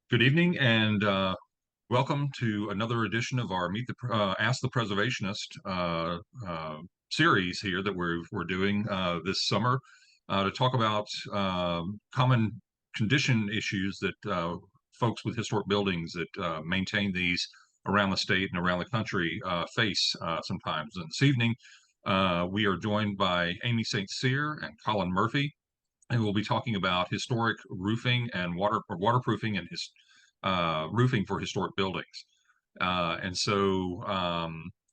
Good evening and welcome to another edition of our Ask the Preservationist series here that we're doing this summer to talk about common condition issues that folks with historic buildings that maintain these around the state and around the country face sometimes. And this evening we are joined by Aimee St. and Colin Murphy, and we'll be talking about historic roofing and waterproofing and roofing for historic buildings. My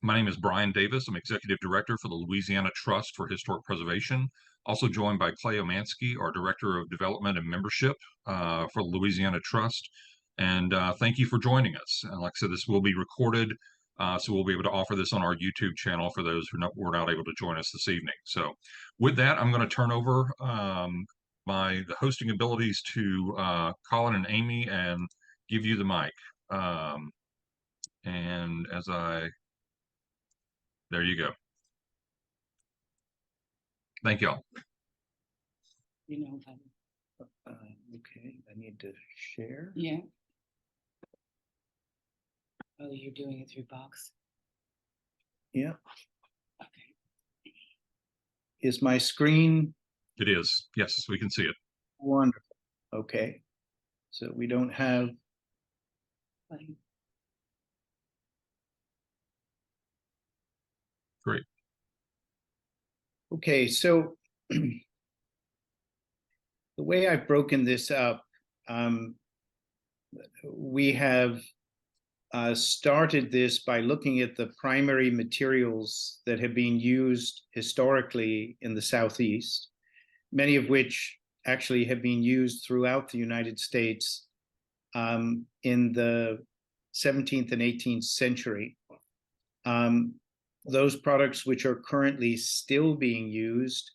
name is Brian Davis. I'm Executive Director for the Louisiana Trust for Historic Preservation. Also joined by Clay Omansky, our Director of Development and Membership for the Louisiana Trust. And thank you for joining us. And like I said, this will be recorded, so we'll be able to offer this on our YouTube channel for those who were not able to join us this evening. So with that, I'm going to turn over the hosting abilities to Colin and Aimee and give you the mic. And there you go. Thank y'all. Okay, I need to share. Yeah. Oh, you're doing it through Box? Yeah. Okay. Is my screen? It is. Yes, we can see it. Wonderful. Okay. So we don't have. Great. Okay, so the way I've broken this up, we have started this by looking at the primary materials that have been used historically in the Southeast, many of which actually have been used throughout the United States in the 17th and 18th century. Those products which are currently still being used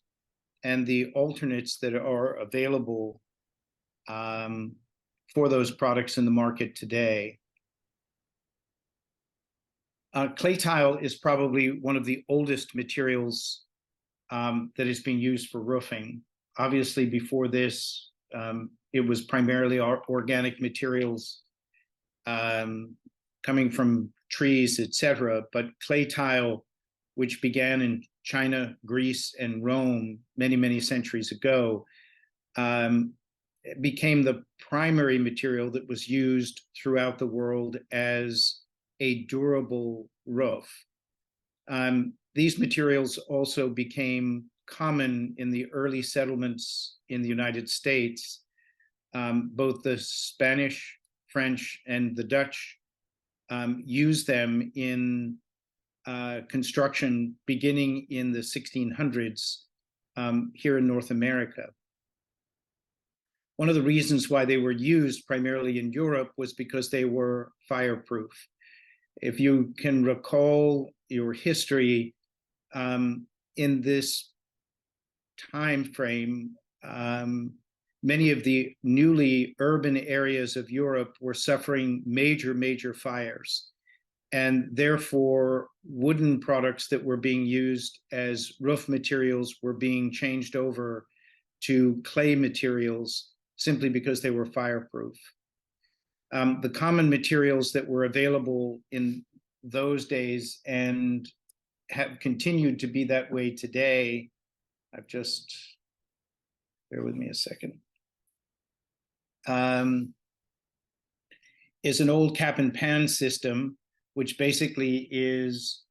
and the alternates that are available for those products in the market today. Clay tile is probably one of the oldest materials that is being used for roofing. Obviously, before this, it was primarily organic materials coming from trees, etc. But clay tile, which began in China, Greece, and Rome many, many centuries ago, became the primary material that was used throughout the world as a durable roof. These materials also became common in the early settlements in the United States. Both the Spanish, French, and the Dutch used them in construction beginning in the 1600s here in North America. One of the reasons why they were used primarily in Europe was because they were fireproof. If you can recall your history, in this time frame, many of the newly urban areas of Europe were suffering major fires. And therefore, wooden products that were being used as roof materials were being changed over to clay materials simply because they were fireproof. The common materials that were available in those days and have continued to be that way today, bear with me a second, is an old cap and pan system, which basically is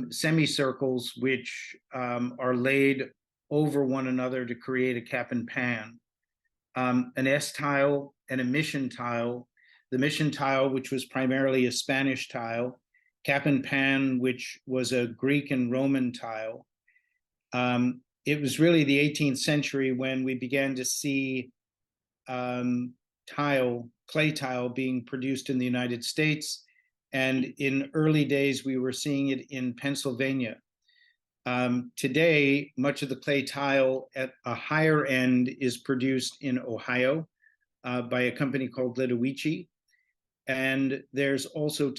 semicircles which are laid over one another to create a cap and pan. An S tile and a mission tile. The mission tile, which was primarily a Spanish tile, cap and pan, which was a Greek and Roman tile. It was really the 18th century when we began to see clay tile being produced in the United States. And in early days, we were seeing it in Pennsylvania. Today, much of the clay tile at a higher end is produced in Ohio by a company called Ledowici. And there's also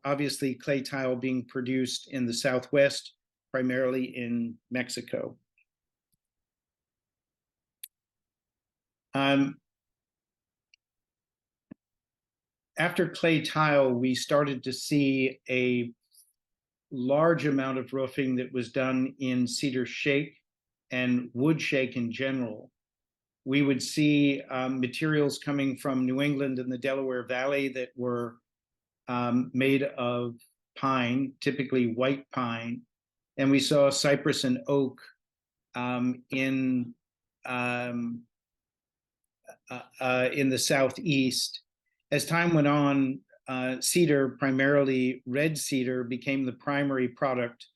obviously clay tile being produced in the Southwest, primarily in Mexico. after clay tile, we started to see a large amount of roofing that was done in cedar shake and wood shake in general. We would see materials coming from New England and the Delaware Valley that were made of pine, typically white pine, and we saw cypress and oak in the southeast. As time went on, cedar, primarily red cedar, became the primary product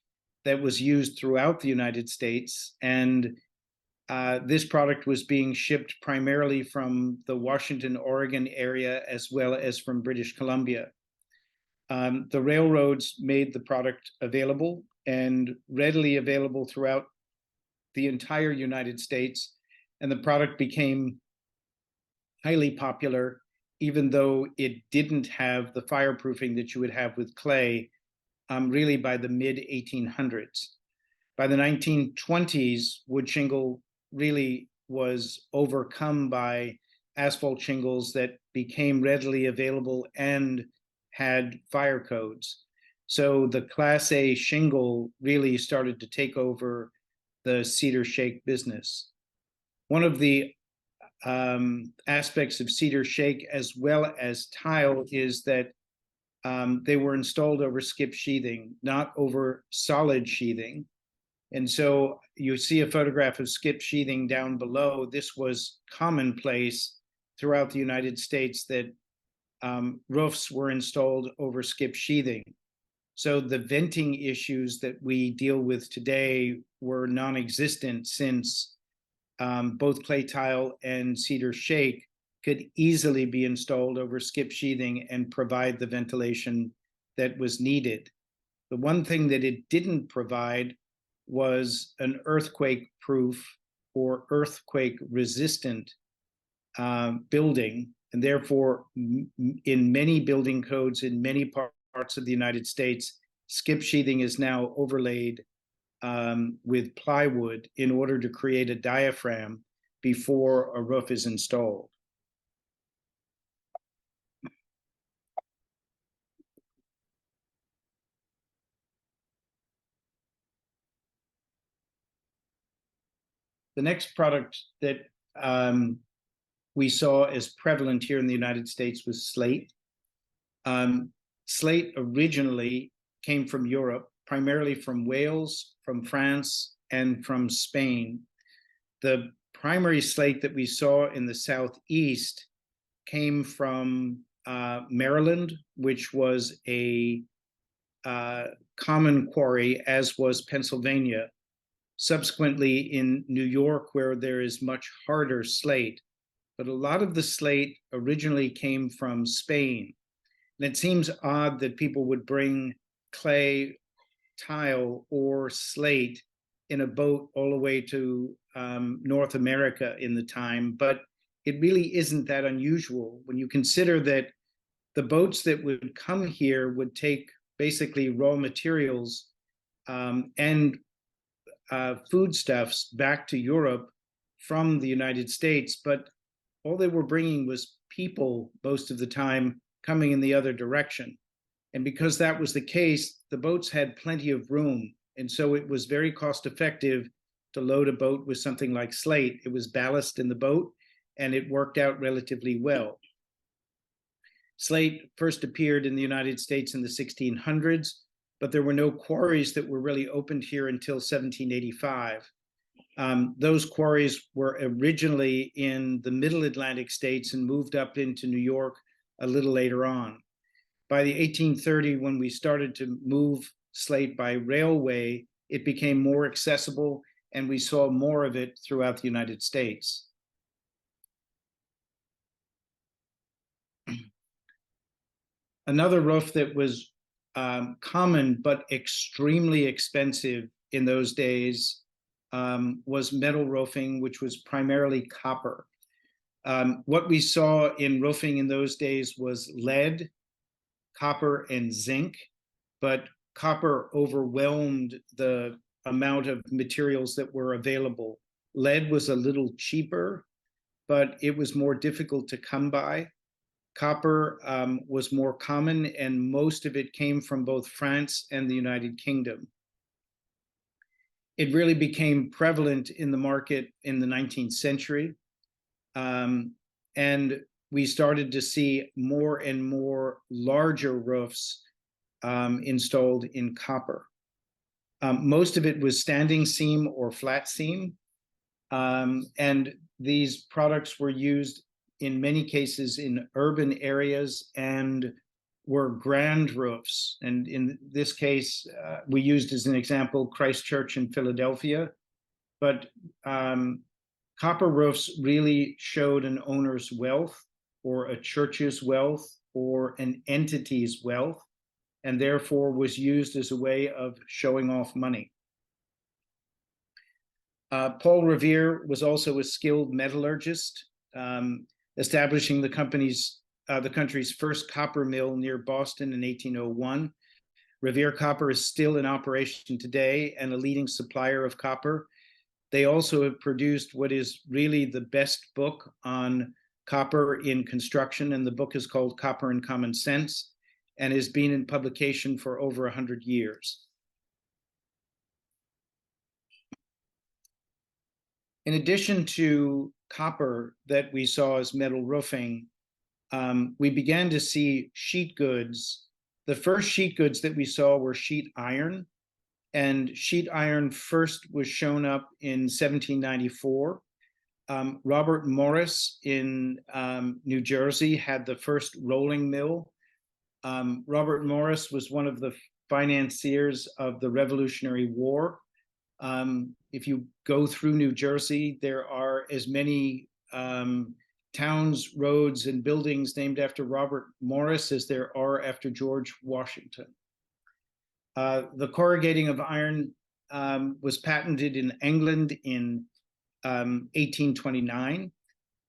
that was used throughout the United States, and this product was being shipped primarily from the Washington, Oregon area, as well as from British Columbia. The railroads made the product available and readily available throughout the entire United States, and the product became highly popular, even though it didn't have the fireproofing that you would have with clay, really by the mid-1800s. By the 1920s, wood shingle really was overcome by asphalt shingles that became readily available and had fire codes. So the Class A shingle really started to take over the cedar shake business. One of the aspects of cedar shake as well as tile is that they were installed over skip sheathing, not over solid sheathing. And so you see a photograph of skip sheathing down below. This was commonplace throughout the United States, that roofs were installed over skip sheathing. So the venting issues that we deal with today were non-existent, since both clay tile and cedar shake could easily be installed over skip sheathing and provide the ventilation that was needed. The one thing that it didn't provide was an earthquake-proof or earthquake-resistant building, and therefore, in many building codes in many parts of the United States, skip sheathing is now overlaid with plywood in order to create a diaphragm before a roof is installed. The next product that we saw as prevalent here in the United States was slate. Slate originally came from Europe, primarily from Wales, from France, and from Spain. The primary slate that we saw in the southeast came from Maryland, which was a common quarry, as was Pennsylvania. Subsequently, in New York, where there is much harder slate, but a lot of the slate originally came from Spain. And it seems odd that people would bring clay, tile, or slate in a boat all the way to North America in the time, but it really isn't that unusual when you consider that the boats that would come here would take basically raw materials and foodstuffs back to Europe from the United States, but all they were bringing was people most of the time coming in the other direction. And because that was the case, the boats had plenty of room. And so it was very cost effective to load a boat with something like slate. It was ballast in the boat, and it worked out relatively well. Slate first appeared in the United States in the 1600s, but there were no quarries that were really opened here until 1785. Those quarries were originally in the middle Atlantic states and moved up into New York a little later on. By the 1830, when we started to move slate by railway, it became more accessible, and we saw more of it throughout the United States. Another roof that was common but extremely expensive in those days was metal roofing, which was primarily copper. What we saw in roofing in those days was lead, copper, and zinc, but copper overwhelmed the amount of materials that were available. Lead was a little cheaper, but it was more difficult to come by. copper was more common, and most of it came from both France and the United Kingdom. It really became prevalent in the market in the 19th century, and we started to see more and more larger roofs installed in copper. Most of it was standing seam or flat seam, and these products were used in many cases in urban areas and were grand roofs. And in this case, we used as an example Christ Church in Philadelphia. But copper roofs really showed an owner's wealth or a church's wealth or an entity's wealth, and therefore was used as a way of showing off money. Paul Revere was also a skilled metallurgist, establishing the country's first copper mill near Boston in 1801. Revere Copper is still in operation today and a leading supplier of copper. They also have produced what is really the best book on copper in construction, and the book is called Copper and Common Sense and has been in publication for over 100 years. In addition to copper that we saw as metal roofing, we began to see sheet goods. The first sheet goods that we saw were sheet iron, and sheet iron first was shown up in 1794. Robert Morris in New Jersey had the first rolling mill. Robert Morris was one of the financiers of the Revolutionary War. If you go through New Jersey, there are as many towns, roads, and buildings named after Robert Morris as there are after George Washington. The corrugating of iron was patented in England in 1829.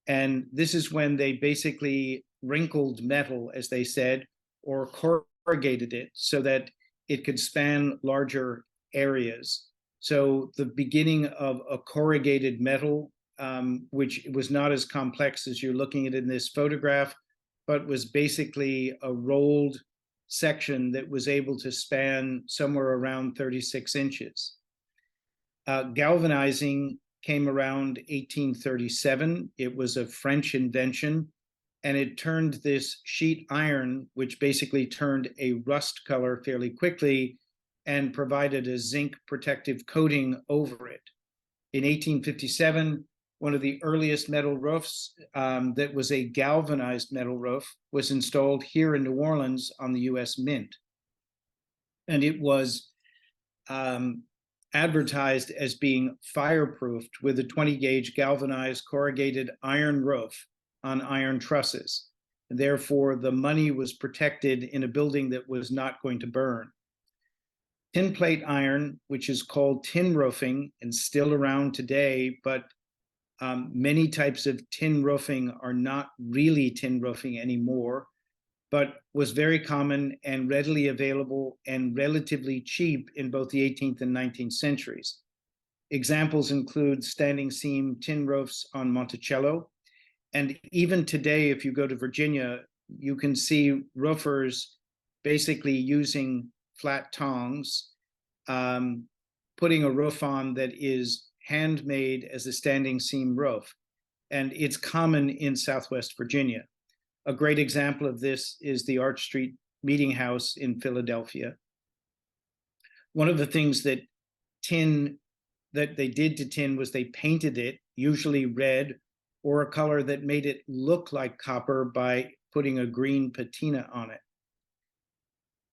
And this is when they basically wrinkled metal, as they said, or corrugated it so that it could span larger areas. So the beginning of a corrugated metal, which was not as complex as you're looking at in this photograph, but was basically a rolled section that was able to span somewhere around 36 inches. Galvanizing came around 1837. It was a French invention, and it turned this sheet iron, which basically turned a rust color fairly quickly, and provided a zinc protective coating over it. In 1857, one of the earliest metal roofs that was a galvanized metal roof was installed here in New Orleans on the US Mint. And it was advertised as being fireproofed with a 20-gauge galvanized corrugated iron roof on iron trusses. And therefore, the money was protected in a building that was not going to burn. Tin plate iron, which is called tin roofing and still around today, but many types of tin roofing are not really tin roofing anymore, but was very common and readily available and relatively cheap in both the 18th and 19th centuries. Examples include standing seam tin roofs on Monticello. And even today, if you go to Virginia, you can see roofers basically using flat tongs, putting a roof on that is handmade as a standing seam roof. And it's common in Southwest Virginia. A great example of this is the Arch Street Meeting House in Philadelphia. One of the things that they did to tin was they painted it, usually red, or a color that made it look like copper by putting a green patina on it.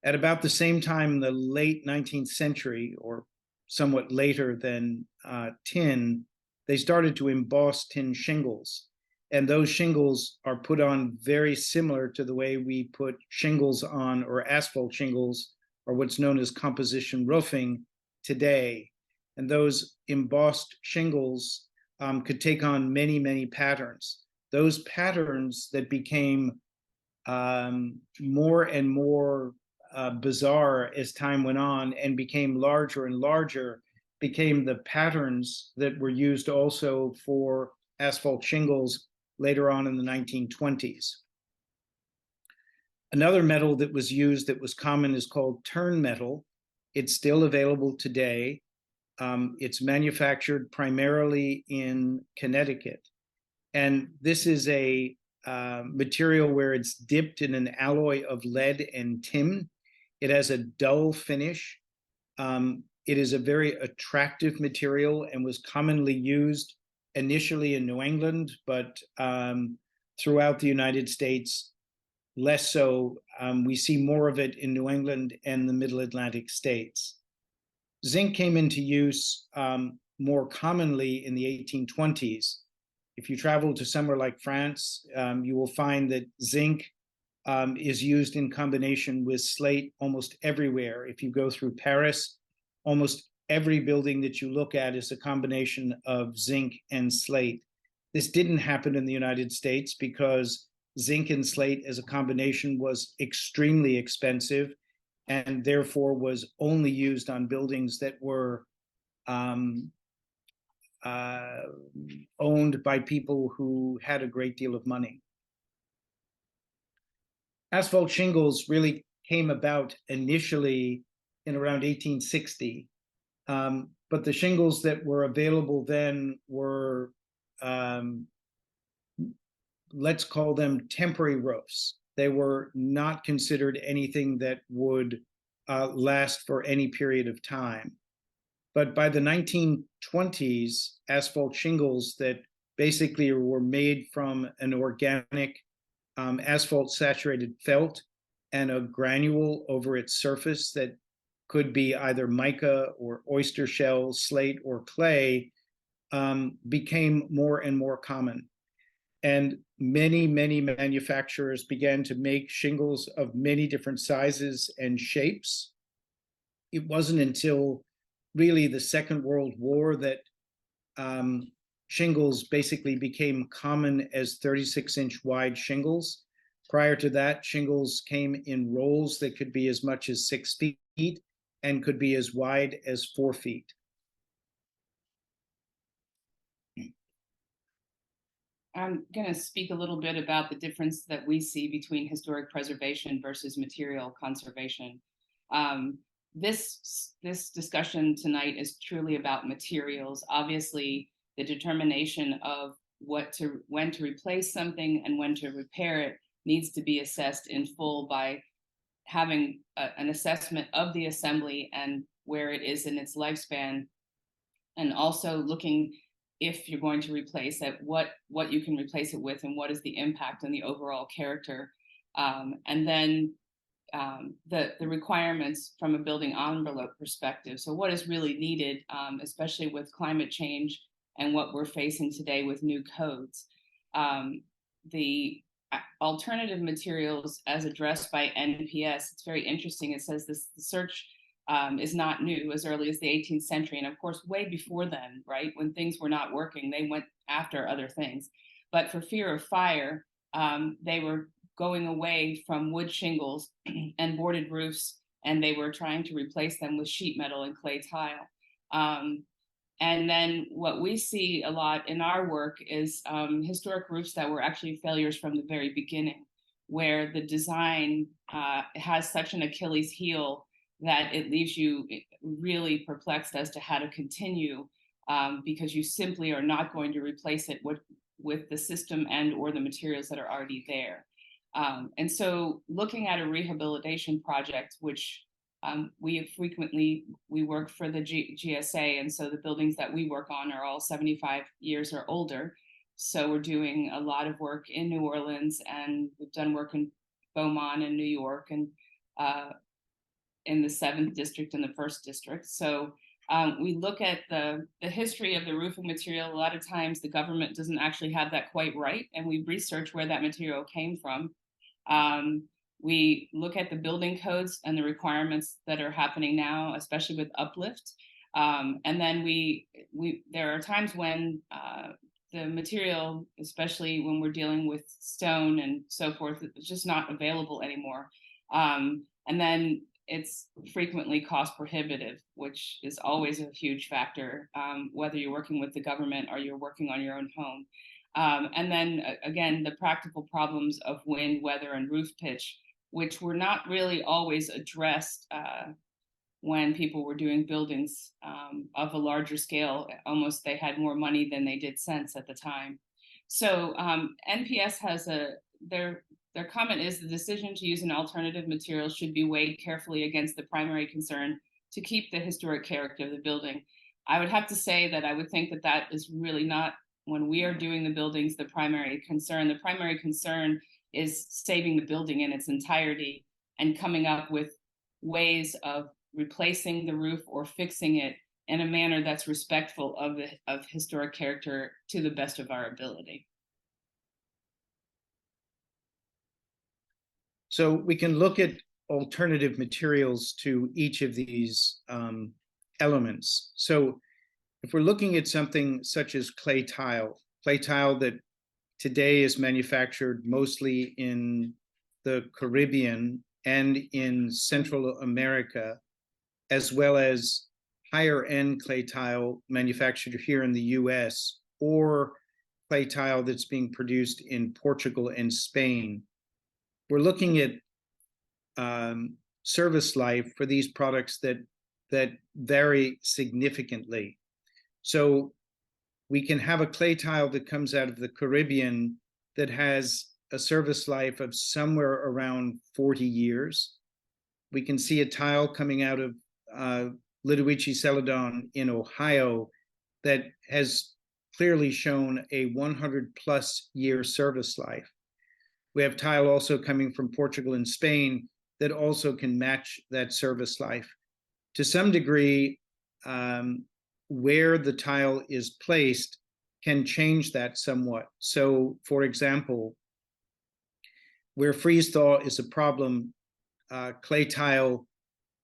At about the same time in the late 19th century, or somewhat later than tin, they started to emboss tin shingles. And those shingles are put on very similar to the way we put shingles on, or asphalt shingles, or what's known as composition roofing today. And those embossed shingles could take on many, many patterns. Those patterns that became more and more bizarre as time went on and became larger and larger, became the patterns that were used also for asphalt shingles later on in the 1920s. Another metal that was used that was common is called turn metal. It's still available today. It's manufactured primarily in Connecticut. And this is a material where it's dipped in an alloy of lead and tin. It has a dull finish. It is a very attractive material and was commonly used initially in New England, but throughout the United States, less so. We see more of it in New England and the Middle Atlantic states. Zinc came into use more commonly in the 1820s. If you travel to somewhere like France, you will find that zinc is used in combination with slate almost everywhere. If you go through Paris, almost every building that you look at is a combination of zinc and slate. This didn't happen in the United States because zinc and slate as a combination was extremely expensive and therefore was only used on buildings that were owned by people who had a great deal of money. Asphalt shingles really came about initially in around 1860, but the shingles that were available then were, let's call them temporary roofs. They were not considered anything that would last for any period of time. But by the 1920s, asphalt shingles that basically were made from an organic asphalt saturated felt and a granule over its surface that could be either mica or oyster shell, slate, or clay, became more and more common. And many, many manufacturers began to make shingles of many different sizes and shapes. It wasn't until really the Second World War that shingles basically became common as 36-inch wide shingles. Prior to that, shingles came in rolls that could be as much as 6 feet and could be as wide as 4 feet. I'm going to speak a little bit about the difference that we see between historic preservation versus material conservation. This discussion tonight is truly about materials. Obviously, the determination of when to replace something and when to repair it needs to be assessed in full by having an assessment of the assembly and where it is in its lifespan, and also looking, if you're going to replace it, what you can replace it with and what is the impact on the overall character. And then the requirements from a building envelope perspective. So what is really needed, especially with climate change and what we're facing today with new codes. The alternative materials as addressed by NPS, it's very interesting. It says the search is not new, as early as the 18th century. And of course, way before then, right, when things were not working, they went after other things. But for fear of fire, they were going away from wood shingles and boarded roofs, and they were trying to replace them with sheet metal and clay tile. And then what we see a lot in our work is historic roofs that were actually failures from the very beginning, where the design has such an Achilles heel that it leaves you really perplexed as to how to continue, because you simply are not going to replace it with the system and or the materials that are already there. And so looking at a rehabilitation project, which we work for the GSA, and so the buildings that we work on are all 75 years or older. So we're doing a lot of work in New Orleans, and we've done work in Beaumont and New York, and in the 7th district and the 1st district. So we look at the history of the roofing material. A lot of times the government doesn't actually have that quite right, and we research where that material came from. We look at the building codes and the requirements that are happening now, especially with uplift. And then there are times when the material, especially when we're dealing with stone and so forth, it's just not available anymore. And then it's frequently cost prohibitive, which is always a huge factor, whether you're working with the government or you're working on your own home. And then again, the practical problems of wind, weather, and roof pitch, which were not really always addressed when people were doing buildings of a larger scale. Almost they had more money than they did sense at the time. So NPS has their comment is the decision to use an alternative material should be weighed carefully against the primary concern to keep the historic character of the building. I would have to say that I would think that that is really not, when we are doing the buildings, the primary concern. The primary concern is saving the building in its entirety and coming up with ways of replacing the roof or fixing it in a manner that's respectful of historic character to the best of our ability. So we can look at alternative materials to each of these elements. So if we're looking at something such as clay tile that today is manufactured mostly in the Caribbean and in Central America, as well as higher end clay tile manufactured here in the US, or clay tile that's being produced in Portugal and Spain. We're looking at service life for these products that vary significantly. So we can have a clay tile that comes out of the Caribbean that has a service life of somewhere around 40 years. We can see a tile coming out of Ludovici Celadon in Ohio that has clearly shown a 100+ year service life. We have tile also coming from Portugal and Spain that also can match that service life. To some degree, where the tile is placed can change that somewhat. So, for example, where freeze thaw is a problem, clay tile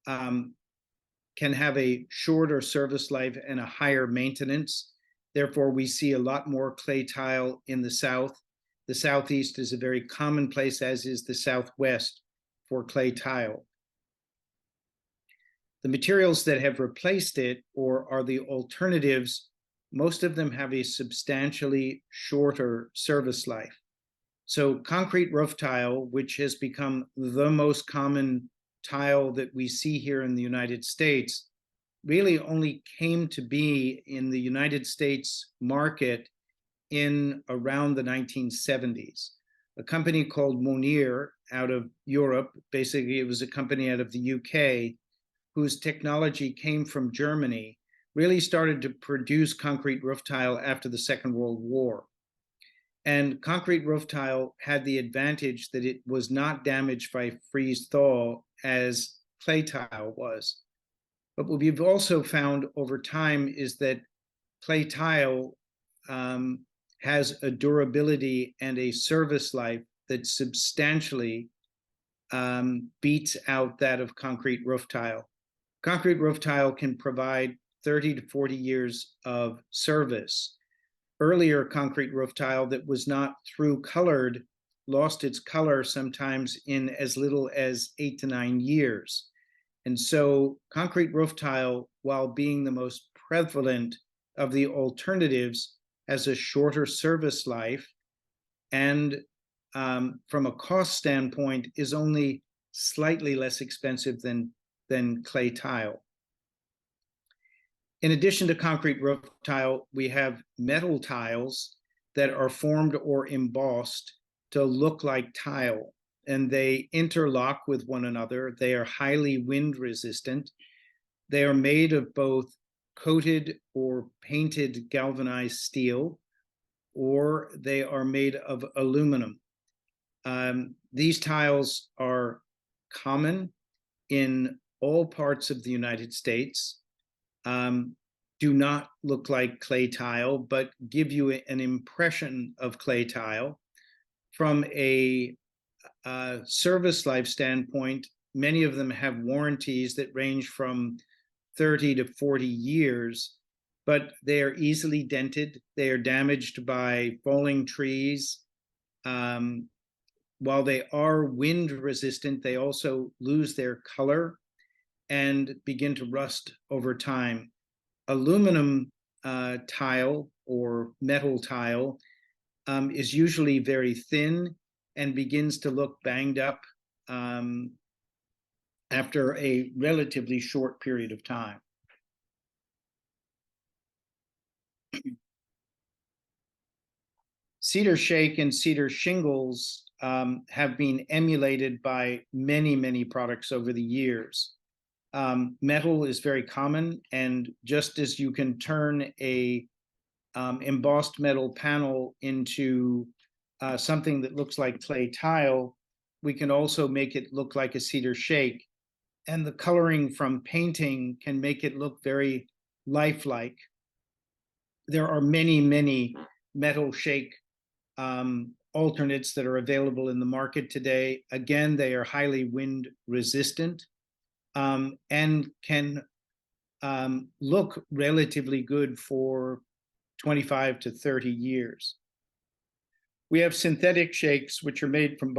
can have a shorter service life and a higher maintenance. Therefore, we see a lot more clay tile in the South. The Southeast is a very common place, as is the Southwest, for clay tile. The materials that have replaced it or are the alternatives, most of them have a substantially shorter service life. So concrete roof tile, which has become the most common tile that we see here in the United States, really only came to be in the United States market in around the 1970s. A company called Monier out of Europe, basically it was a company out of the UK, whose technology came from Germany, really started to produce concrete roof tile after the Second World War. And concrete roof tile had the advantage that it was not damaged by freeze thaw as clay tile was. But what we've also found over time is that clay tile has a durability and a service life that substantially beats out that of concrete roof tile. Concrete roof tile can provide 30 to 40 years of service. Earlier concrete roof tile that was not through colored lost its color sometimes in as little as 8 to 9 years. And so concrete roof tile, while being the most prevalent of the alternatives, has a shorter service life, and from a cost standpoint is only slightly less expensive than clay tile. In addition to concrete roof tile, we have metal tiles that are formed or embossed to look like tile, and they interlock with one another. They are highly wind resistant. They are made of both coated or painted galvanized steel, or they are made of aluminum. These tiles are common in all parts of the United States, do not look like clay tile, but give you an impression of clay tile. From a service life standpoint, many of them have warranties that range from 30 to 40 years, but they are easily dented. They are damaged by falling trees. While they are wind resistant, they also lose their color and begin to rust over time. Aluminum tile or metal tile is usually very thin and begins to look banged up after a relatively short period of time. Cedar shake and cedar shingles have been emulated by many, many products over the years. Metal is very common, and just as you can turn a embossed metal panel into something that looks like clay tile, we can also make it look like a cedar shake. And the coloring from painting can make it look very lifelike. There are many, many metal shake alternates that are available in the market today. Again, they are highly wind resistant and can look relatively good for 25 to 30 years. We have synthetic shakes, which are made from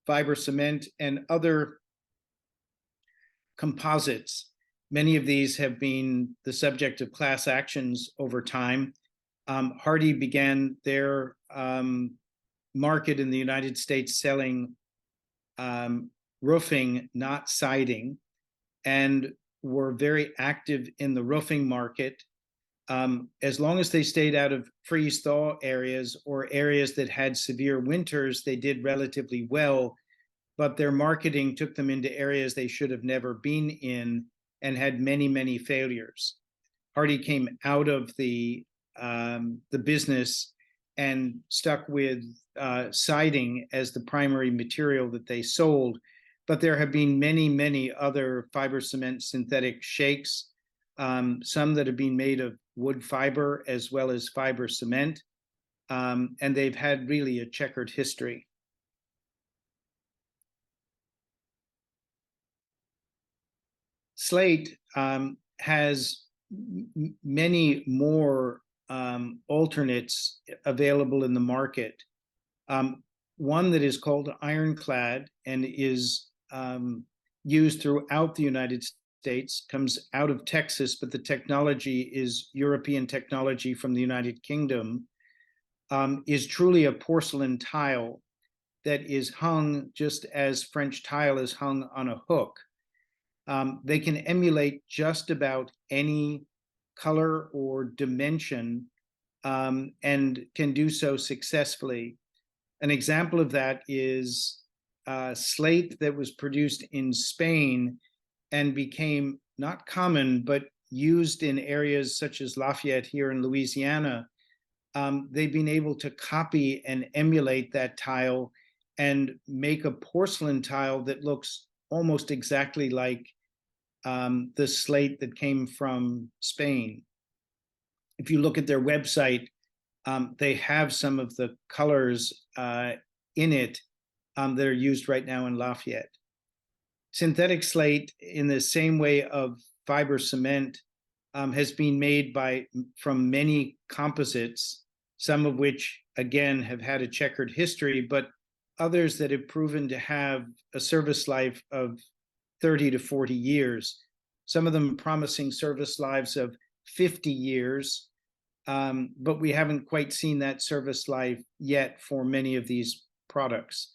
fiber cement and other composites. Many of these have been the subject of class actions over time. Hardie began their market in the United States selling roofing, not siding, and were very active in the roofing market. As long as they stayed out of freeze-thaw areas or areas that had severe winters, they did relatively well, but their marketing took them into areas they should have never been in and had many, many failures. Hardie came out of the business and stuck with siding as the primary material that they sold. But there have been many, many other fiber cement synthetic shakes, some that have been made of wood fiber as well as fiber cement, and they've had really a checkered history. Slate has many more alternates available in the market. One that is called ironclad and is used throughout the United States, comes out of Texas, but the technology is European technology from the United Kingdom, is truly a porcelain tile that is hung just as French tile is hung on a hook. They can emulate just about any color or dimension and can do so successfully. An example of that is slate that was produced in Spain and became not common, but used in areas such as Lafayette here in Louisiana. They've been able to copy and emulate that tile and make a porcelain tile that looks almost exactly like the slate that came from Spain. If you look at their website, they have some of the colors in it that are used right now in Lafayette. Synthetic slate, in the same way of fiber cement, has been made from many composites, some of which, again, have had a checkered history, but others that have proven to have a service life of 30 to 40 years, some of them promising service lives of 50 years, but we haven't quite seen that service life yet for many of these products.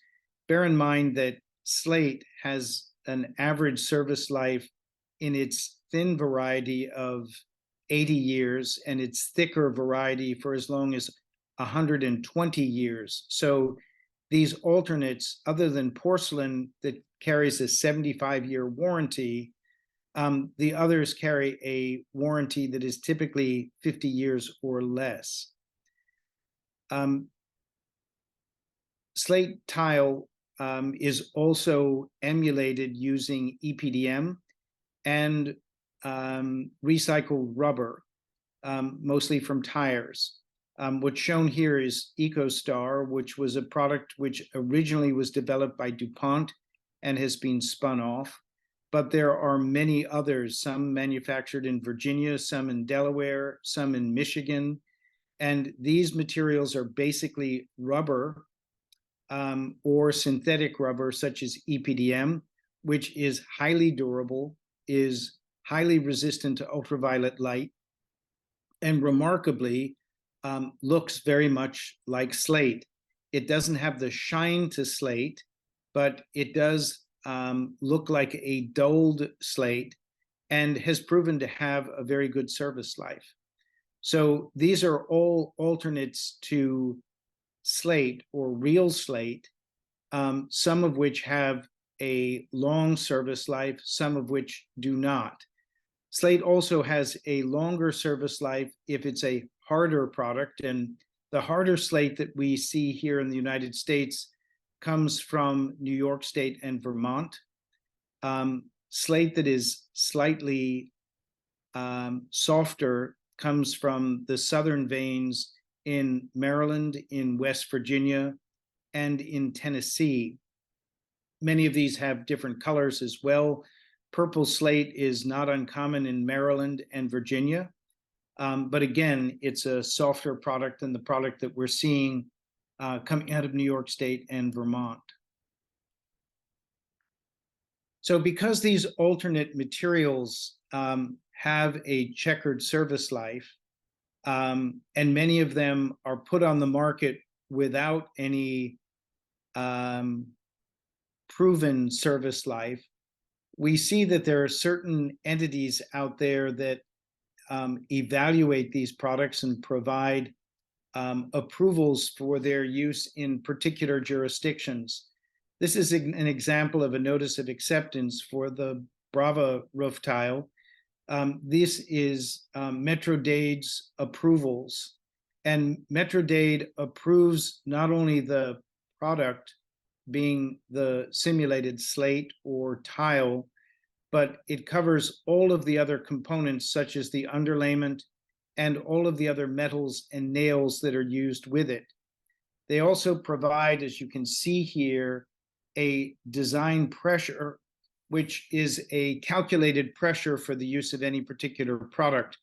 Bear in mind that slate has an average service life in its thin variety of 80 years and its thicker variety for as long as 120 years. So these alternates, other than porcelain that carries a 75-year warranty, the others carry a warranty that is typically 50 years or less. Slate tile is also emulated using EPDM and recycled rubber, mostly from tires. What's shown here is EcoStar, which was a product which originally was developed by DuPont and has been spun off. But there are many others, some manufactured in Virginia, some in Delaware, some in Michigan. And these materials are basically rubber or synthetic rubber, such as EPDM, which is highly durable, is highly resistant to ultraviolet light, and remarkably, looks very much like slate. It doesn't have the shine to slate, but it does look like a dulled slate and has proven to have a very good service life. So these are all alternates to slate or real slate, some of which have a long service life, some of which do not. Slate also has a longer service life if it's a harder product, and the harder slate that we see here in the United States comes from New York State and Vermont. Slate that is slightly softer comes from the southern veins in Maryland, in West Virginia, and in Tennessee. Many of these have different colors as well. Purple slate is not uncommon in Maryland and Virginia. But again, it's a softer product than the product that we're seeing coming out of New York State and Vermont. So because these alternate materials have a checkered service life, and many of them are put on the market without any proven service life, we see that there are certain entities out there that evaluate these products and provide approvals for their use in particular jurisdictions. This is an example of a notice of acceptance for the Brava roof tile. This is Metro-Dade's approvals, and Metro-Dade approves not only the product being the simulated slate or tile, but it covers all of the other components such as the underlayment and all of the other metals and nails that are used with it. They also provide, as you can see here, a design pressure, which is a calculated pressure for the use of any particular product.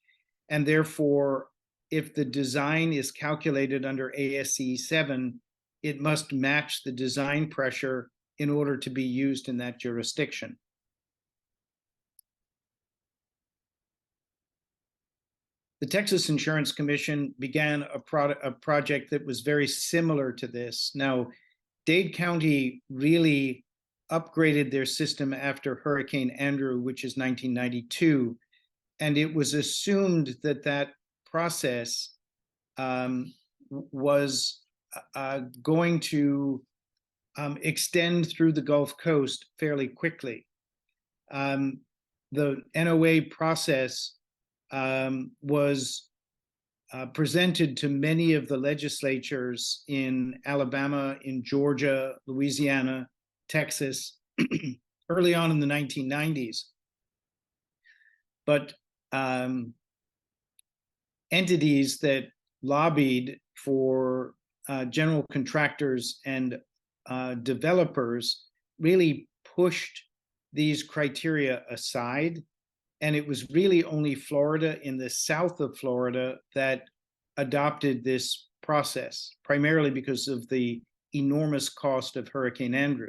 And therefore, if the design is calculated under ASCE 7, it must match the design pressure in order to be used in that jurisdiction. The Texas Insurance Commission began a project that was very similar to this. Now, Dade County really upgraded their system after Hurricane Andrew, which is 1992, and it was assumed that that process was going to extend through the Gulf Coast fairly quickly. The NOA process was presented to many of the legislatures in Alabama, in Georgia, Louisiana, Texas, early on in the 1990s. But entities that lobbied for general contractors and developers really pushed these criteria aside. And it was really only Florida, in the south of Florida, that adopted this process, primarily because of the enormous cost of Hurricane Andrew.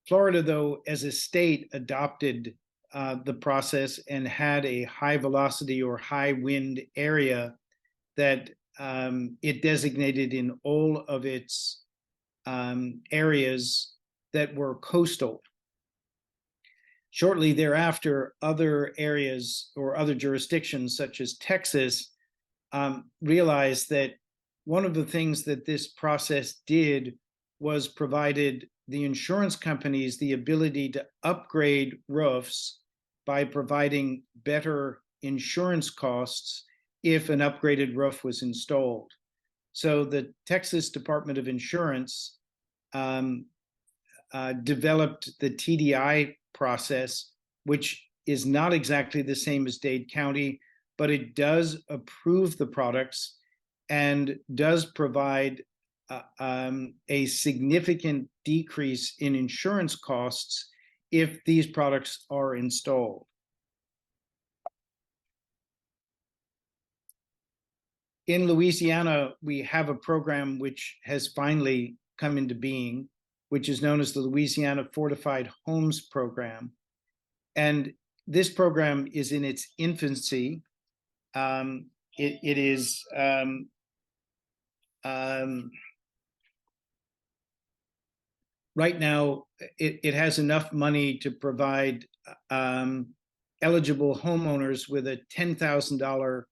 Florida, though, as a state, adopted the process and had a high velocity or high wind area that it designated in all of its areas that were coastal. Shortly thereafter, other areas or other jurisdictions, such as Texas, realized that one of the things that this process did was provided the insurance companies the ability to upgrade roofs by providing better insurance costs if an upgraded roof was installed. So the Texas Department of Insurance developed the TDI process, which is not exactly the same as Dade County, but it does approve the products and does provide a significant decrease in insurance costs if these products are installed. In Louisiana, we have a program which has finally come into being, which is known as the Louisiana Fortified Homes Program. And this program is in its infancy. It is right now, it has enough money to provide eligible homeowners with a $10,000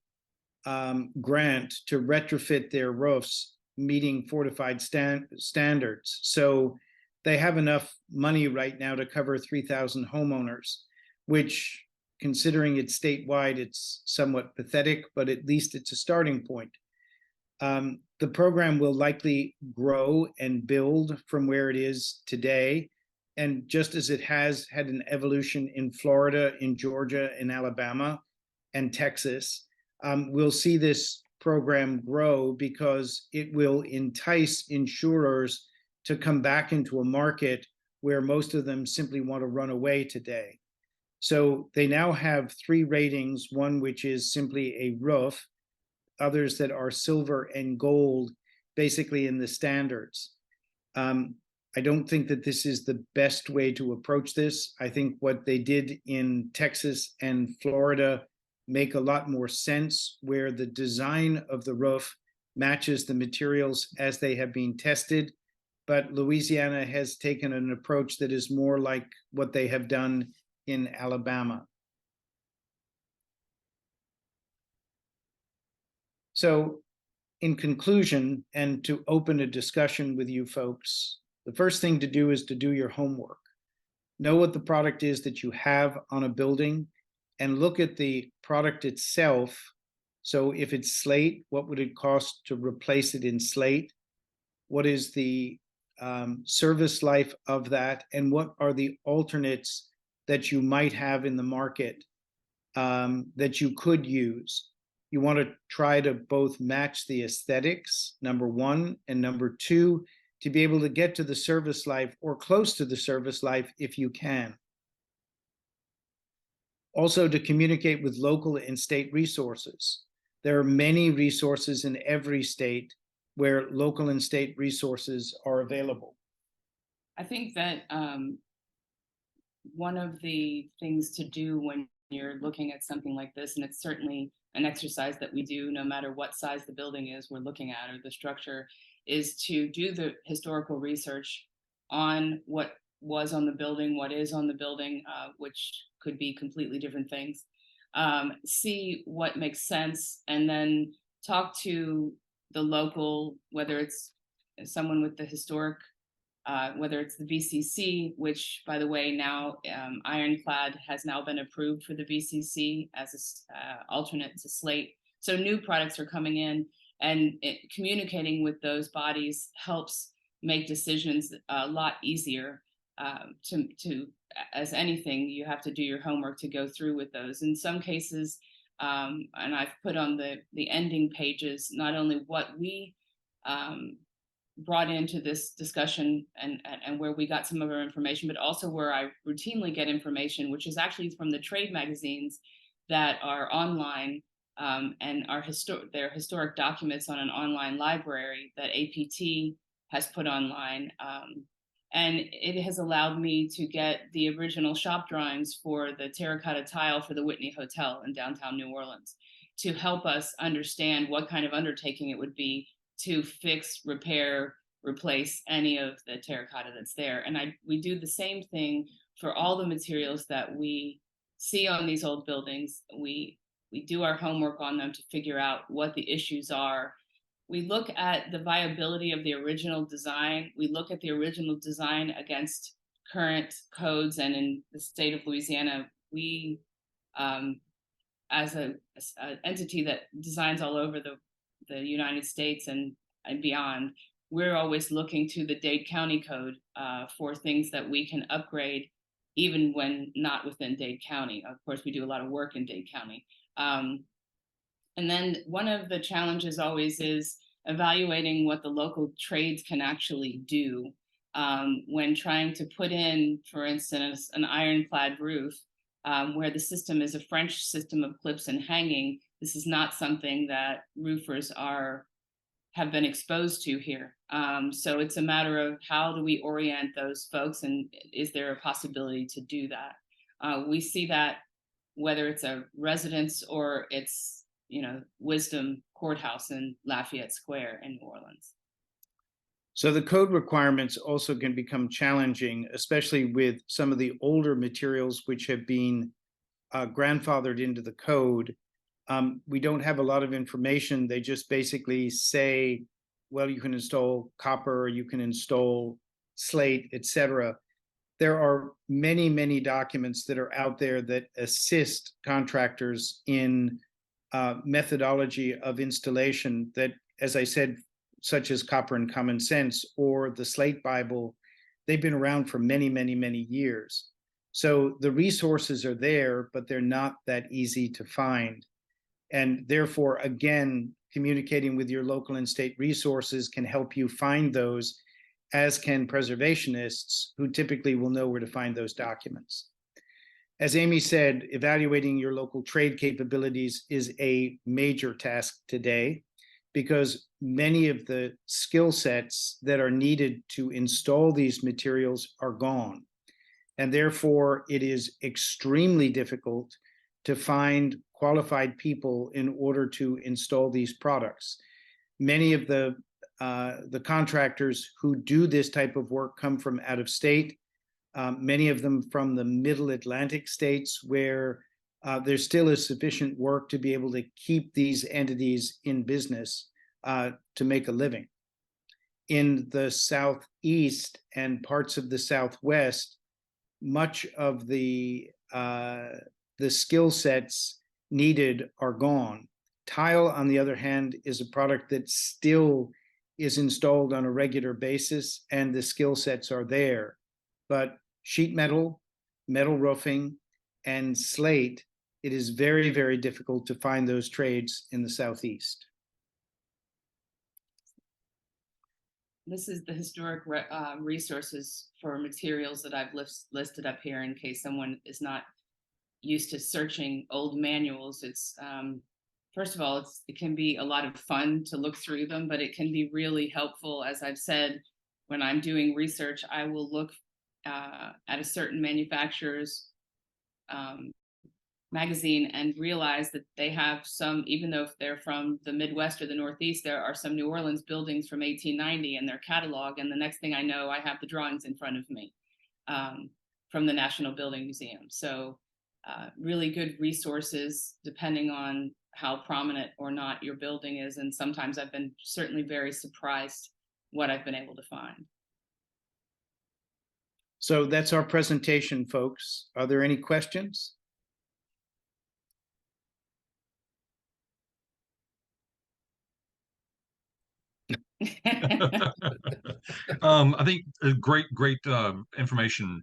grant to retrofit their roofs, meeting fortified standards. So they have enough money right now to cover 3,000 homeowners, which, considering it's statewide, it's somewhat pathetic, but at least it's a starting point. The program will likely grow and build from where it is today. And just as it has had an evolution in Florida, in Georgia, in Alabama, and Texas, we'll see this program grow because it will entice insurers to come back into a market where most of them simply want to run away today. So they now have 3 ratings, one which is simply a roof, others that are silver and gold, basically in the standards. I don't think that this is the best way to approach this. I think what they did in Texas and Florida make a lot more sense, where the design of the roof matches the materials as they have been tested. But Louisiana has taken an approach that is more like what they have done in Alabama. So, in conclusion, and to open a discussion with you folks, the first thing to do is to do your homework. Know what the product is that you have on a building, and look at the product itself. So if it's slate, what would it cost to replace it in slate? What is the service life of that? And what are the alternates that you might have in the market that you could use? You want to try to both match the aesthetics, number one, and number two, to be able to get to the service life or close to the service life if you can. Also, to communicate with local and state resources. There are many resources in every state where local and state resources are available. I think that one of the things to do when you're looking at something like this, and it's certainly an exercise that we do no matter what size the building is we're looking at, or the structure, is to do the historical research on what was on the building, what is on the building, which could be completely different things. See what makes sense, and then talk to the local, whether it's someone with the historic, whether it's the VCC, which, by the way, now Ironclad has now been approved for the VCC as an alternate to slate. So new products are coming in, and communicating with those bodies helps make decisions a lot easier. As anything, you have to do your homework to go through with those. In some cases, and I've put on the ending pages not only what we brought into this discussion and where we got some of our information, but also where I routinely get information, which is actually from the trade magazines that are online, and are their historic documents on an online library that APT has put online. And it has allowed me to get the original shop drawings for the terracotta tile for the Whitney Hotel in downtown New Orleans, to help us understand what kind of undertaking it would be to fix, repair, replace any of the terracotta that's there. And we do the same thing for all the materials that we see on these old buildings. We do our homework on them to figure out what the issues are. We look at the viability of the original design. We look at the original design against current codes. And in the state of Louisiana, we, as an entity that designs all over the United States and beyond, we're always looking to the Dade County Code for things that we can upgrade, even when not within Dade County. Of course, we do a lot of work in Dade County. And then one of the challenges always is evaluating what the local trades can actually do when trying to put in, for instance, an ironclad roof, where the system is a French system of clips and hanging. This is not something that roofers have been exposed to here. So it's a matter of how do we orient those folks, and is there a possibility to do that? We see that whether it's a residence or it's, Wisdom Courthouse in Lafayette Square in New Orleans. So the code requirements also can become challenging, especially with some of the older materials which have been grandfathered into the code. We don't have a lot of information. They just basically say, well, you can install copper, you can install slate, etc. There are many, many documents that are out there that assist contractors in methodology of installation that, as I said, such as Copper and Common Sense or the Slate Bible, they've been around for many, many, many years. So the resources are there, but they're not that easy to find. And therefore, again, communicating with your local and state resources can help you find those, as can preservationists, who typically will know where to find those documents. As Aimee said, evaluating your local trade capabilities is a major task today, because many of the skill sets that are needed to install these materials are gone. And therefore, it is extremely difficult to find qualified people in order to install these products. Many of the contractors who do this type of work come from out of state, many of them from the middle Atlantic states, where there still is sufficient work to be able to keep these entities in business to make a living. In the Southeast and parts of the Southwest, much of the skill sets needed are gone. Tile, on the other hand, is a product that still is installed on a regular basis, and the skill sets are there. But sheet metal, metal roofing, and slate, it is very, very difficult to find those trades in the Southeast. This is the historic resources for materials that I've listed up here in case someone is not used to searching old manuals. It's first of all, it can be a lot of fun to look through them, but it can be really helpful. As I've said, when I'm doing research, I will look at a certain manufacturer's magazine and realize that they have some, even though if they're from the Midwest or the Northeast, there are some New Orleans buildings from 1890 in their catalog. And the next thing I know, I have the drawings in front of me from the National Building Museum. So really good resources depending on how prominent or not your building is. And sometimes I've been certainly very surprised what I've been able to find. So that's our presentation, folks. Are there any questions? I think great information,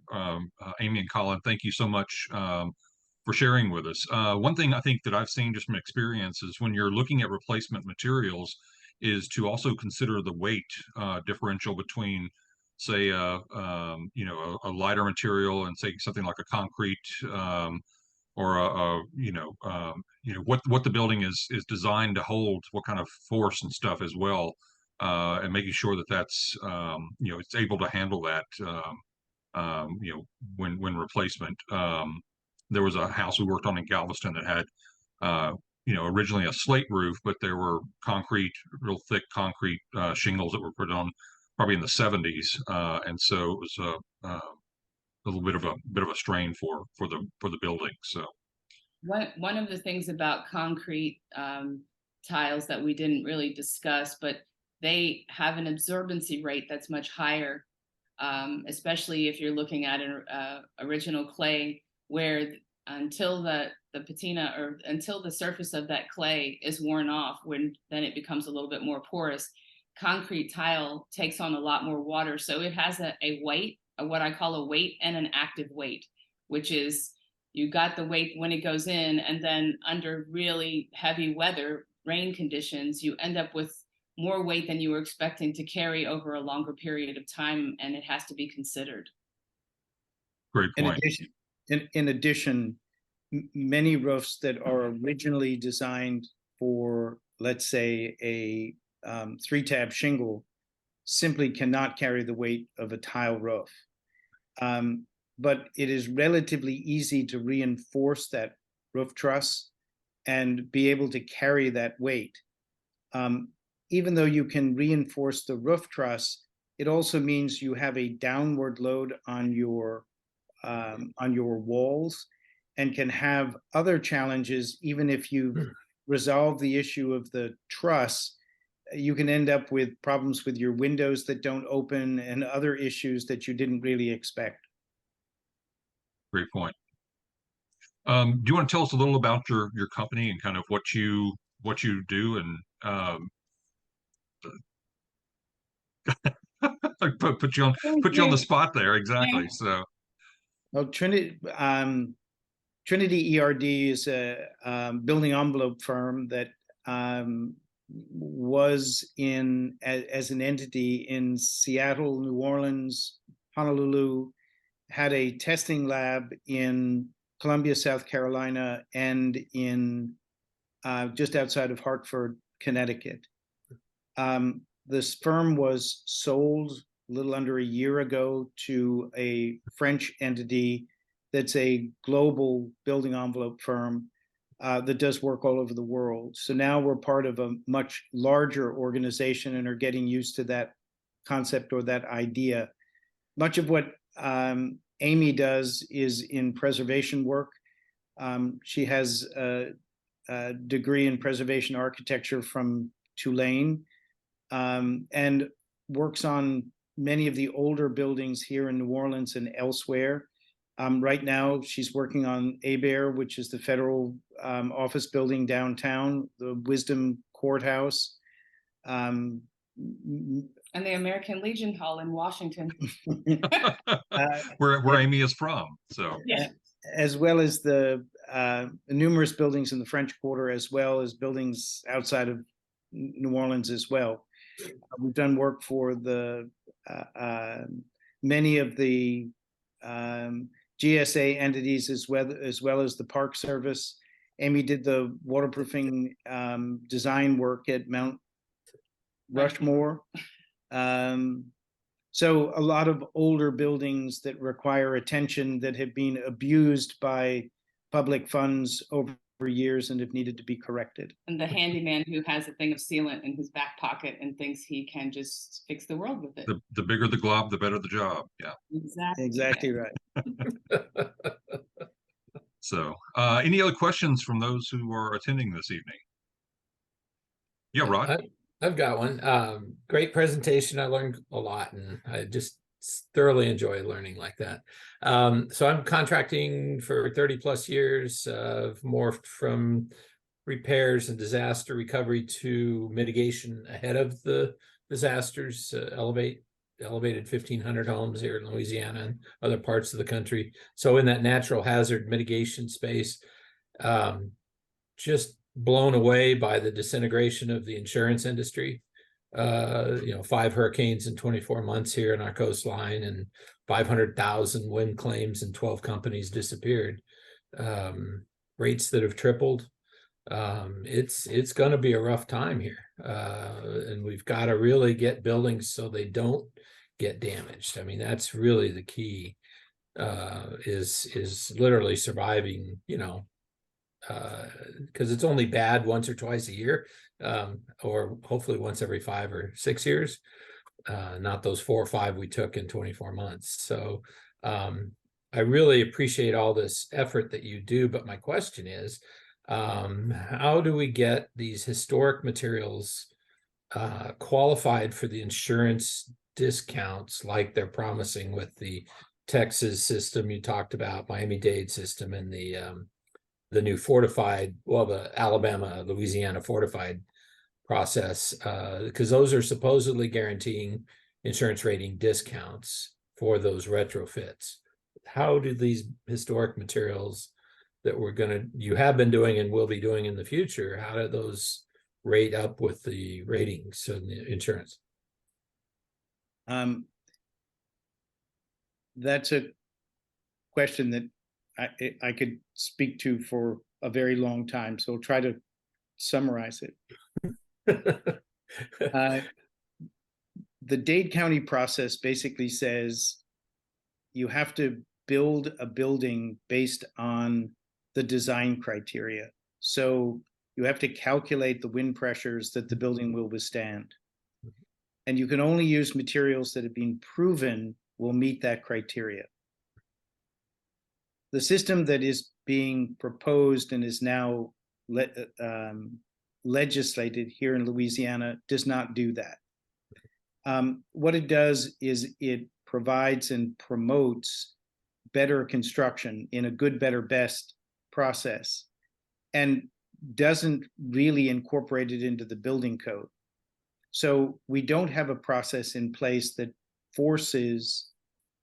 Aimee and Colin. Thank you so much for sharing with us. One thing I think that I've seen just from experience is when you're looking at replacement materials is to also consider the weight differential between, say, a lighter material and say something like a concrete or what the building is designed to hold, what kind of force and stuff as well, and making sure that that's it's able to handle that when replacement. There was a house we worked on in Galveston that had originally a slate roof, but there were real thick concrete shingles that were put on probably in the 70s, and so it was a little bit of a strain for the building. So one of the things about concrete tiles that we didn't really discuss, but they have an absorbency rate that's much higher, especially if you're looking at an original clay, where until the patina or until the surface of that clay is worn off, then it becomes a little bit more porous. Concrete tile takes on a lot more water, so it has a weight, what I call a weight and an active weight, which is you got the weight when it goes in, and then under really heavy weather, rain conditions, you end up with more weight than you were expecting to carry over a longer period of time, and it has to be considered. Great point. In addition, many roofs that are originally designed for, let's say, a 3-tab shingle simply cannot carry the weight of a tile roof. But it is relatively easy to reinforce that roof truss and be able to carry that weight. Even though you can reinforce the roof truss, It also means you have a downward load on your walls, and can have other challenges. Even if you resolve the issue of the truss, you can end up with problems with your windows that don't open and other issues that you didn't really expect. Great point. Do you want to tell us a little about your company and kind of what you do, and put you on the spot there, exactly. Yeah. So Well, Trinity ERD is a building envelope firm that was as an entity in Seattle, New Orleans, Honolulu, had a testing lab in Columbia, South Carolina, and in just outside of Hartford, Connecticut. This firm was sold a little under a year ago to a French entity that's a global building envelope firm that does work all over the world. So now we're part of a much larger organization and are getting used to that concept or that idea. Much of what Aimee does is in preservation work. She has a degree in preservation architecture from Tulane, and works on many of the older buildings here in New Orleans and elsewhere. Right now, she's working on Aimee, which is the federal office building downtown, the Wisdom Courthouse. And the American Legion Hall in Washington. where Aimee is from. So Yeah. As well as the numerous buildings in the French Quarter, as well as buildings outside of New Orleans as well. We've done work for the many of the GSA entities as well as the Park Service. Aimee did the waterproofing design work at Mount Rushmore. So a lot of older buildings that require attention, that have been abused by public funds over years and have needed to be corrected. And the handyman who has a thing of sealant in his back pocket and thinks he can just fix the world with it. the bigger the glob, the better the job. Yeah. Exactly right. So any other questions from those who are attending this evening? Yeah, Rod. I've got one. Great presentation. I learned a lot, and I just thoroughly enjoy learning like that. So I'm contracting for 30 plus years. I've morphed from repairs and disaster recovery to mitigation ahead of the disasters. Elevated 1,500 homes here in Louisiana and other parts of the country. So in that natural hazard mitigation space, just blown away by the disintegration of the insurance industry. 5 hurricanes in 24 months here in our coastline, and 500,000 wind claims, and 12 companies disappeared. Rates that have tripled. It's going to be a rough time here, and we've got to really get buildings so they don't get damaged. I mean, that's really the key. Is literally surviving. Because it's only bad once or twice a year, or hopefully once every 5 or 6 years, not those 4 or 5 we took in 24 months. So I really appreciate all this effort that you do, but my question is, how do we get these historic materials qualified for the insurance discounts like they're promising with the Texas system you talked about, Miami-Dade system, and the new the Alabama, Louisiana fortified process, because those are supposedly guaranteeing insurance rating discounts for those retrofits. How do these historic materials that you have been doing and will be doing in the future, how do those rate up with the ratings and the insurance? That's a question that I could speak to for a very long time, so I'll try to summarize it. The Dade County process basically says you have to build a building based on the design criteria. So you have to calculate the wind pressures that the building will withstand. And you can only use materials that have been proven will meet that criteria. The system that is being proposed and is now legislated here in Louisiana does not do that. What it does is it provides and promotes better construction in a good, better, best process, and doesn't really incorporate it into the building code. So we don't have a process in place that forces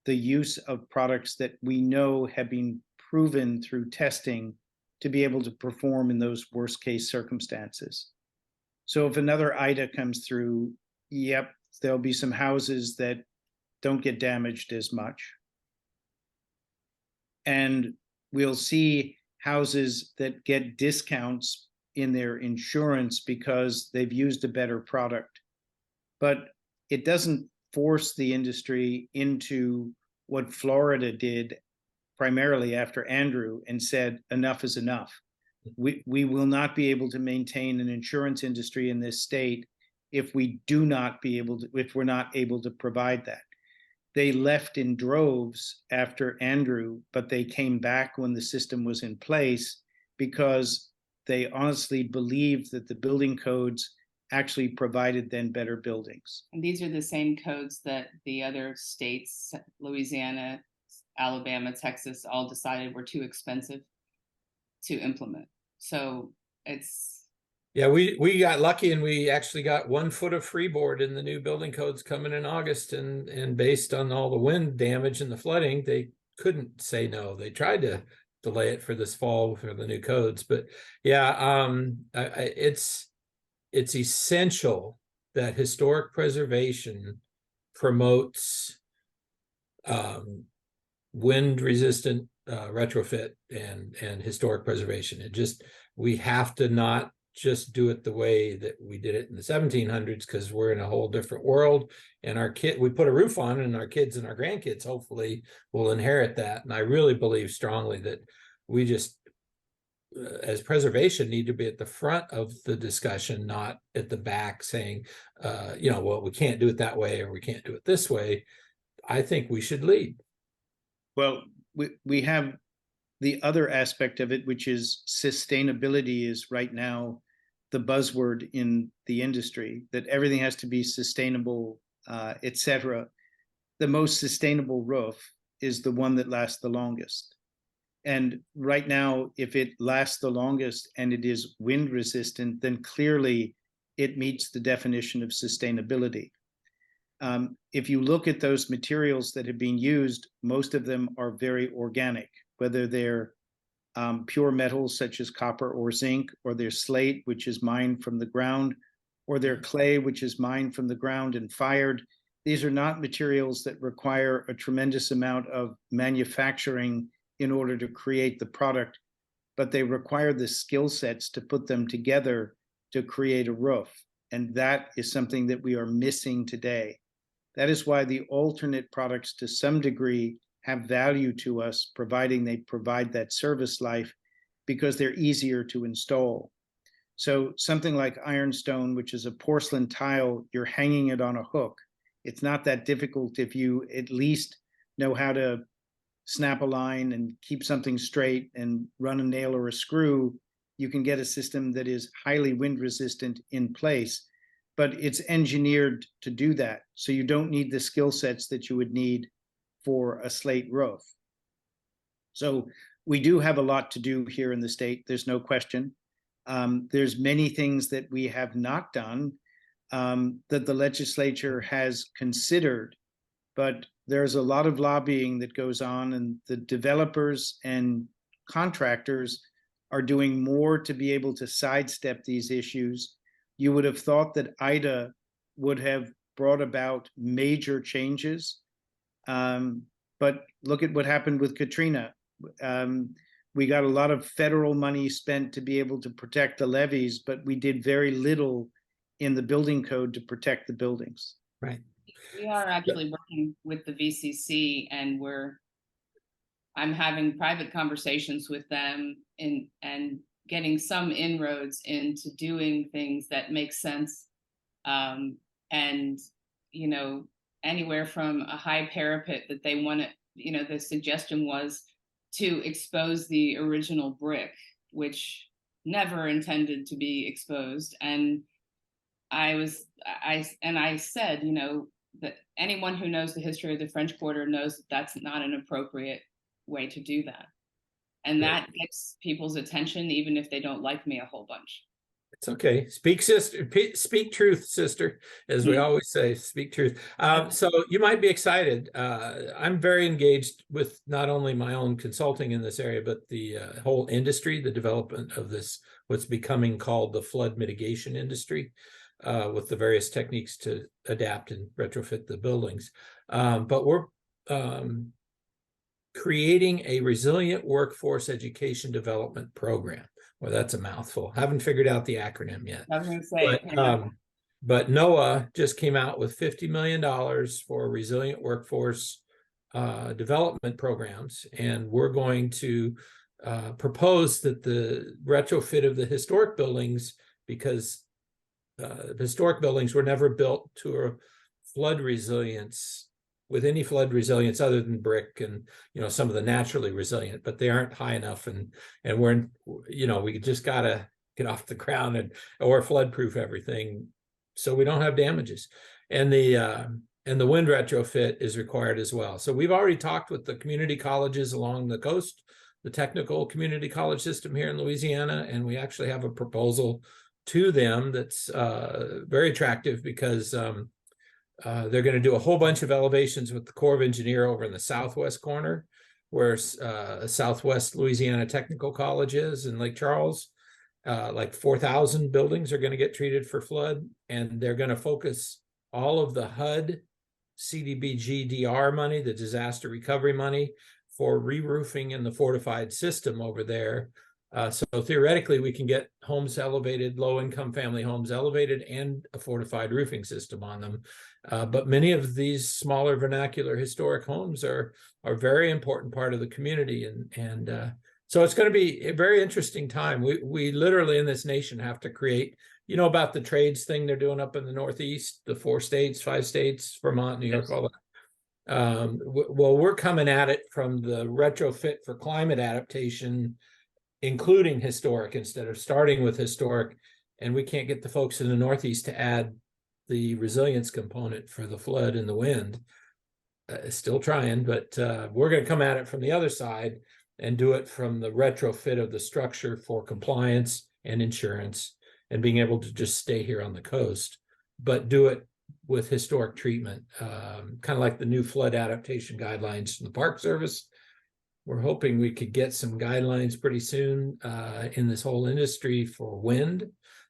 the use of products that we know have been proven through testing to be able to perform in those worst case circumstances. So if another IDA comes through, yep, there'll be some houses that don't get damaged as much. And we'll see houses that get discounts in their insurance because they've used a better product. But it doesn't force the industry into what Florida did primarily after Andrew and said, enough is enough. We will not be able to maintain an insurance industry in this state if we're not able to provide that. They left in droves after Andrew, but they came back when the system was in place because they honestly believed that the building codes actually provided then better buildings. And these are the same codes that the other states, Louisiana, Alabama, Texas, all decided were too expensive to implement. So it's... Yeah, we got lucky and we actually got 1 foot of freeboard in the new building codes coming in August, and based on all the wind damage and the flooding, they couldn't say no. They tried to delay it for this fall for the new codes, but yeah, it's essential that historic preservation promotes wind resistant retrofit and historic preservation. We have to not just do it the way that we did it in the 1700s, because we're in a whole different world, and we put a roof on, and our kids and our grandkids hopefully will inherit that. And I really believe strongly that we just as preservation need to be at the front of the discussion, not at the back saying, well, we can't do it that way or we can't do it this way. I think we should lead. Well, we have the other aspect of it, which is sustainability is right now the buzzword in the industry, that everything has to be sustainable, etc. The most sustainable roof is the one that lasts the longest. And right now, if it lasts the longest and it is wind resistant, then clearly it meets the definition of sustainability. If you look at those materials that have been used, most of them are very organic, whether they're pure metals such as copper or zinc, or they're slate, which is mined from the ground, or they're clay, which is mined from the ground and fired. These are not materials that require a tremendous amount of manufacturing in order to create the product, but they require the skill sets to put them together to create a roof. And that is something that we are missing today. That is why the alternate products to some degree have value to us, providing they provide that service life, because they're easier to install. So something like ironstone, which is a porcelain tile, you're hanging it on a hook. It's not that difficult if you at least know how to snap a line and keep something straight and run a nail or a screw. You can get a system that is highly wind resistant in place, but it's engineered to do that. So you don't need the skill sets that you would need for a slate roof. So we do have a lot to do here in the state. There's no question. There's many things that we have not done that the legislature has considered, but there's a lot of lobbying that goes on, and the developers and contractors are doing more to be able to sidestep these issues. You would have thought that IDA would have brought about major changes, but look at what happened with Katrina. We got a lot of federal money spent to be able to protect the levees, but we did very little in the building code to protect the buildings. Right. We are actually working with the VCC, and I'm having private conversations with them and getting some inroads into doing things that make sense. And you know, anywhere from a high parapet that they wanted, you know, the suggestion was to expose the original brick, which never intended to be exposed. And I said, you know, that anyone who knows the history of the French Quarter knows that that's not an appropriate way to do that. And that gets people's attention, even if they don't like me a whole bunch. It's okay. Speak, sister. Speak truth, sister, as we always say. Speak truth. So you might be excited. I'm very engaged with not only my own consulting in this area, but the whole industry, the development of this, what's becoming called the flood mitigation industry, with the various techniques to adapt and retrofit the buildings. But we're creating a resilient workforce education development program. Well, that's a mouthful. Haven't figured out the acronym yet. I was going to say, but NOAA just came out with $50 million for resilient workforce development programs. And we're going to propose that the retrofit of the historic buildings, because the historic buildings were never built to a flood resilience, with any flood resilience other than brick and, you know, some of the naturally resilient, but they aren't high enough. And we're, you know, we just got to get off the ground or flood proof everything so we don't have damages. And the wind retrofit is required as well. So we've already talked with the community colleges along the coast, the technical community college system here in Louisiana, and we actually have a proposal to them that's very attractive, because they're going to do a whole bunch of elevations with the Corps of Engineer over in the southwest corner, where Southwest Louisiana Technical College is in Lake Charles. Like 4,000 buildings are going to get treated for flood, and they're going to focus all of the HUD, CDBG-DR money, the disaster recovery money, for re-roofing in the fortified system over there. So theoretically, we can get homes elevated, low-income family homes elevated, and a fortified roofing system on them. But many of these smaller vernacular historic homes are a very important part of the community, and so it's going to be a very interesting time. We literally in this nation have to create, you know, about the trades thing they're doing up in the Northeast, the 4 states, 5 states, Vermont, New York, all that. Well, we're coming at it from the retrofit for climate adaptation, including historic, instead of starting with historic. And we can't get the folks in the Northeast to add the resilience component for the flood and the wind. Still trying, but we're going to come at it from the other side and do it from the retrofit of the structure for compliance and insurance and being able to just stay here on the coast, but do it with historic treatment, kind of like the new flood adaptation guidelines from the Park Service. We're hoping we could get some guidelines pretty soon in this whole industry for wind.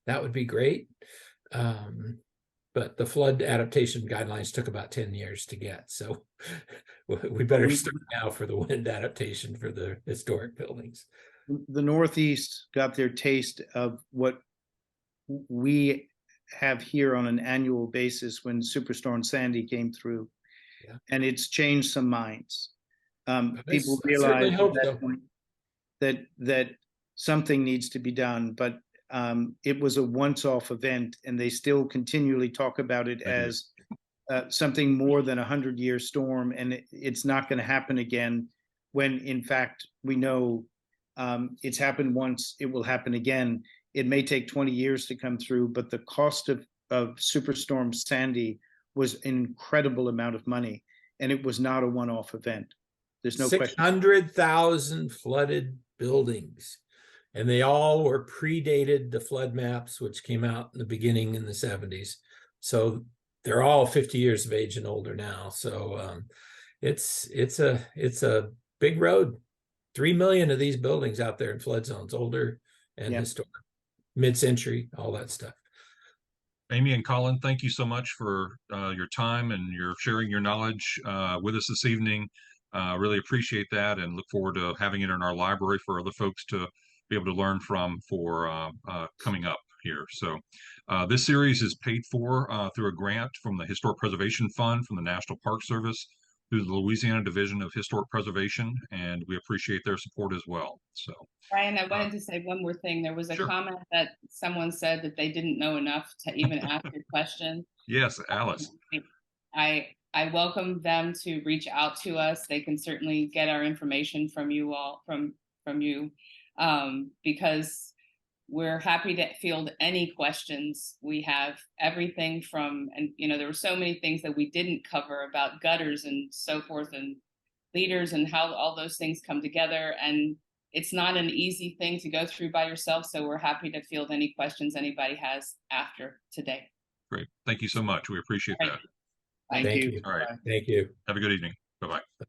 That would be great. But the flood adaptation guidelines took about 10 years to get. So we better start now for the wind adaptation for the historic buildings. The Northeast got their taste of what we have here on an annual basis when Superstorm Sandy came through. Yeah. And it's changed some minds. People realize at that point that something needs to be done, but it was a once-off event, and they still continually talk about it as something more than 100-year storm, and it's not going to happen again, when in fact we know it's happened once, it will happen again. It may take 20 years to come through, but the cost of Superstorm Sandy was an incredible amount of money, and it was not a one-off event. There's no 600,000 flooded buildings, and they all were predated the flood maps, which came out in the beginning in the 70s. So they're all 50 years of age and older now. So it's a big road. 3 million of these buildings out there in flood zones, older and historic, mid-century, all that stuff. Aimee and Colin, thank you so much for your time and your sharing your knowledge with us this evening. Really appreciate that, and look forward to having it in our library for other folks to be able to learn from for coming up here. So this series is paid for through a grant from the Historic Preservation Fund from the National Park Service through the Louisiana Division of Historic Preservation, and we appreciate their support as well. So Brian, I wanted to say one more thing. There was a comment that someone said that they didn't know enough to even ask a question. Yes, Alice. I welcome them to reach out to us. They can certainly get our information from you all, from you, because we're happy to field any questions. We have everything from, and there were so many things that we didn't cover about gutters and so forth, and leaders and how all those things come together. And it's not an easy thing to go through by yourself. So we're happy to field any questions anybody has after today. Great. Thank you so much. We appreciate Right. that. Thank Thank you. you. All right. Bye. Thank you. Have a good evening. Bye-bye.